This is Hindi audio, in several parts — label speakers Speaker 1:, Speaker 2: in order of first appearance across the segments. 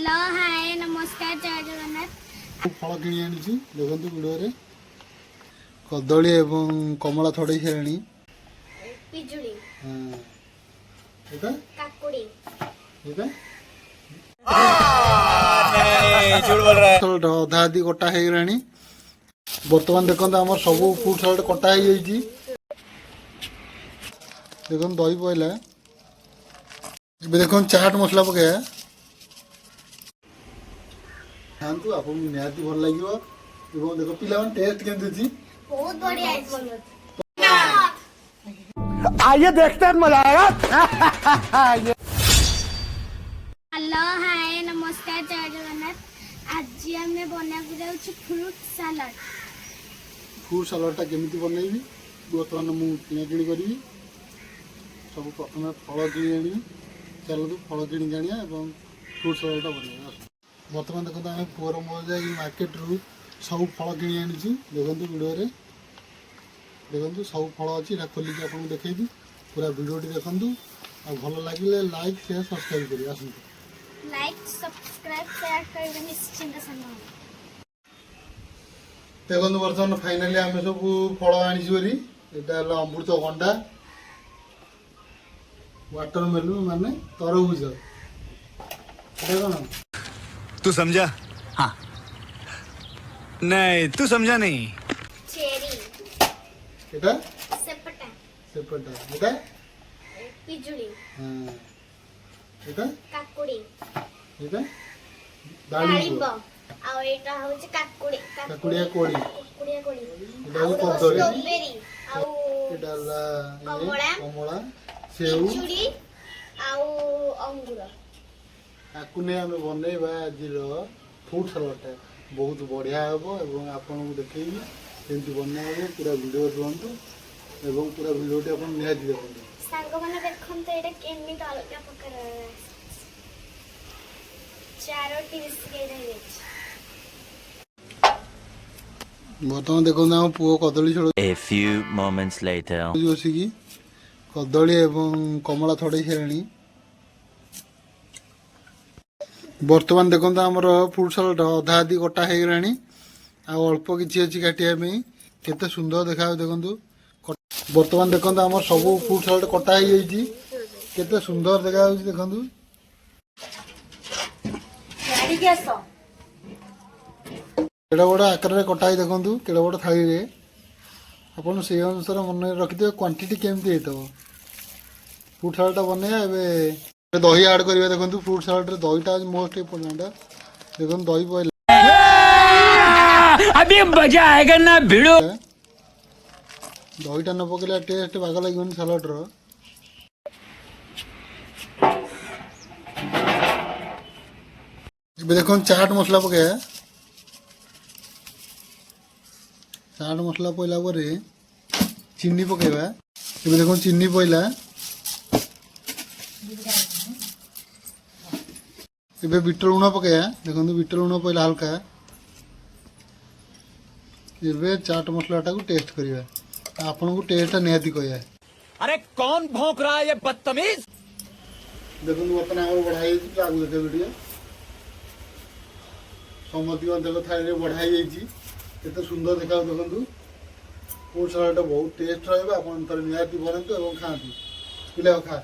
Speaker 1: हेलो हाय नमस्कार जय जगन्नाथ।
Speaker 2: फल कि आनी देखो वीडियो कदली एवं कमला छड़े सारे
Speaker 1: पिजुली
Speaker 2: काकुड़ी अधा अधी कटा हो बर्तमान देखो आम सब फ्रूट सलाड कटा हो देखो दही पहला देखो चाट मसला पकाया खातु आप निहाती भल लगे देखो पिला टेस्ट केमती
Speaker 1: बहुत बढ़िया
Speaker 3: आइए देखते हैं मजा आएगा।
Speaker 1: हेलो हाय नमस्कार जय जगन्नाथ। आज आम बना फ्रूट
Speaker 2: सलाडटा केमी बनैबी बर्तमान मुझे किणाकिणी करी सब प्रथम फल कि आनी चलतु फल कि आनिया फ्रूट सलाडटा बनवा बर्तमान देखो आम पुअर मो जा मार्केट रू सब फल कि आनी देखो वीडियो देखो सब फल अच्छी खोलिकी आपको देखी पूरा वीडियोटी देखूँ आ भल लगे लाइक शेयर सब्सक्राइब करिए आसतु
Speaker 1: लाइक सब्सक्राइब शेयर करबे निश्चिंत संग
Speaker 2: देखो बर्तमान फाइनाली आम सब फल आनी अमृतभंडा वाटरमेलन माने तरबुज कौन
Speaker 4: तू समझा? हाँ नहीं तू समझा नहीं।
Speaker 1: चेरी
Speaker 2: एटा
Speaker 1: सेपटा
Speaker 2: सेपटा एटा
Speaker 1: पिजुली
Speaker 2: हां एटा
Speaker 1: काकुड़ी
Speaker 2: एटा
Speaker 1: दालिंब आ एटा होचे काकुड़ी
Speaker 2: काकुड़िया कोड़ी एटा हो कदली
Speaker 1: स्ट्रॉबेरी आ
Speaker 2: एटा
Speaker 1: कमला
Speaker 2: कमला सेव
Speaker 1: पिजुली आ अंगूर
Speaker 2: ताकू नहीं आम बनइबा आज फ्रूट सलाडटा बहुत बढ़िया हे और आपन को देखी केमती बना पूरा वीडियो रुहतु एवं पूरा वीडियोटी आप निहाती देखते
Speaker 1: सांग माने देखन तो एटा केमि अलग प्रकार चारोटी बिस्किट है
Speaker 2: बर्तमान देखो आम पुओ कदली छड़
Speaker 5: A few moments later.
Speaker 2: बसिकी कदली एवं कमला छड़े सारे बर्तमान देखो आमर फ्रूट सलाड अधा अधी कटा हो अल्प किसी अच्छी काटापी केते सुंदर देखा देखु बर्तमान देखो आम सब फ्रूट सलाड कटा हो सुंदर देखा देखु केड़ा बड़ आकार कटा देखु केड़ा बड़ थाली रे आपन से अनुसार मन रखिथे क्वांटिटी केमती होता फ्रूट सलाडटा बने दही ऐड करिवे देखंतु फ्रूट सलाड रे दहीटा मोस्ट इम्पोर्टेंट देखो दही पहले
Speaker 3: अभी मजा आएगा ना भिड़ो
Speaker 2: दहीटा न पकेला टेस्ट बाग लगे सलाड रो देखो चाट मसला पकाया चाट मसला पहला पर चीनी पकेबा देखो चीनी पहला ये बीट लुण पकाया देखो बीट लुण पहला हल्का ये चाट मसलाटा को टेस्ट करवा आपन को टेस्ट निहाती कहया
Speaker 3: अरे कौन भौंक रहा है ये बदतमीज।
Speaker 2: देखो बर्तमान आम बढ़ाई आगे देखे वीडियो समति देख थाली बढ़ाई केते सुंदर देखा देखु फ्रूट सलाडटा बहुत टेस्ट रहा आप निहाती बनातु और खातु पिला खा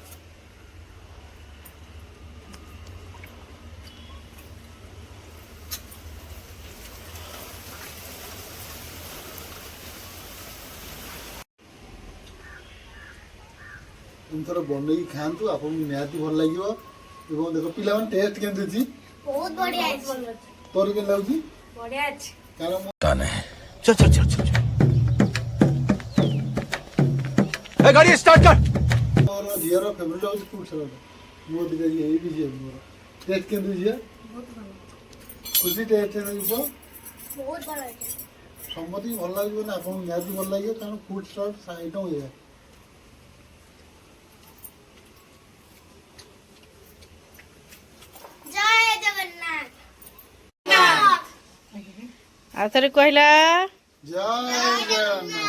Speaker 2: तुम थोड़ा बनई खातु आप निहाती भल लगे देखो पिला टेस्ट केमती
Speaker 1: बहुत बढ़िया
Speaker 2: तोर के लगुची
Speaker 1: बढ़िया
Speaker 4: कौन है? चल चल चल चल ए गाड़ी स्टार्ट कर।
Speaker 2: और झीर फेवरेट हो फ्रूट सलाड मो दिखे यही भी झील मोर टेस्ट केमती झील खुशी टेस्ट
Speaker 1: बहुत भल
Speaker 2: सम्मति भल लगे ना आप निहाती भल लगे कारण फ्रूट सलाड आइटम ये
Speaker 1: जय जगन्नाथ
Speaker 6: आउ थरे कहला
Speaker 2: जय जगन्नाथ।